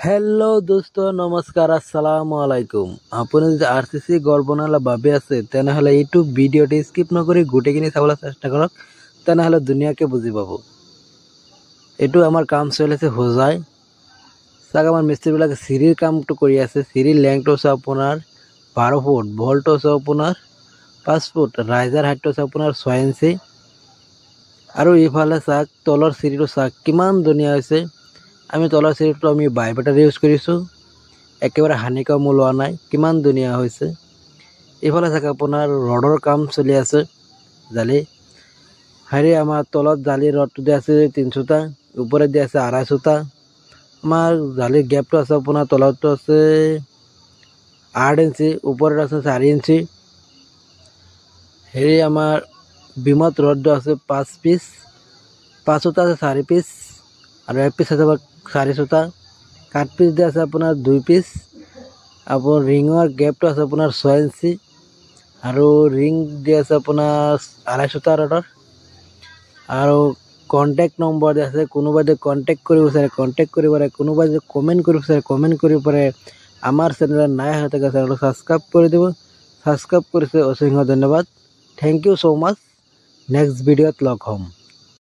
Hello दोस्तों नमस्कार अस्सलामु आलाइकुम আপুনি যদি আৰসিসি গড় বনালা ভাবি আছে তেনেহলে এইটো ভিডিওটি স্কিপ নকৰি গোটেইখিনি চাবলৈ চেষ্টা কৰক তেনেহলে দুনিয়াকে বুজি পাব। এইটো আমাৰ কাম চলিছে হোজাই চাগ আমাৰ মিস্ত্ৰীবিলাকে চিৰিৰ কামটো কৰি আছে। চিৰিৰ লেংথটো আছে আপোনাৰ 12 ফুট, ভল্টটো আছে আপোনাৰ 5 ফুট, ৰাইজাৰ হাইটটো আছে আপোনাৰ 6 ইঞ্চি আৰু ইফালে চাক তলৰ চিৰিটো চাক কিমান ধুনীয়া হৈছে। আমি তলৰ চিৰিটো আমি বাইবেটাৰ ইউজ কৰিছোঁ, একেবাৰে হানিকম ওলোৱা নাই, কিমান ধুনীয়া হৈছে। এইফালে চাওক আপোনাৰ ৰডৰ কাম চলি আছে, জালি হেৰি আমাৰ তলত জালি ৰডটো দিয়া আছে 300টা, ওপৰত দিয়া আছে 250টা। আমাৰ জালিৰ গেপটো আছে আপোনাৰ তলতটো আছে 8 ইঞ্চি, ওপৰত আছে 4 ইঞ্চি। হেৰি আমাৰ বিমত ৰডটো আছে 5 পিচ, 5টা আছে 4 পিচ আৰু 1 পিচ আছে 400টা। কাট পিচ দিয়া আছে আপোনাৰ 2 পিচ। আপোনাৰ ৰিঙৰ গেপটো আছে আপোনাৰ 6 ইঞ্চি আৰু ৰিং দিয়া আছে আপোনাৰ 250টা ৰডৰ। আৰু কণ্টেক্ট নম্বৰ দিয়া আছে, কোনোবাই যদি কণ্টেক্ট কৰিব বিচাৰে কণ্টেক্ট কৰিব পাৰে, কোনোবাই যদি কমেণ্ট কৰিব বিচাৰে কমেণ্ট কৰিব পাৰে। আমাৰ চেনেলত নাই হৈ থাকে চেনেলটো ছাবস্ক্ৰাইব কৰি দিব। ছাবস্ক্ৰাইব কৰিছে অশেষ ধন্যবাদ। Thank you so' much. Next ভিডিঅ'ত লগ হ'ম।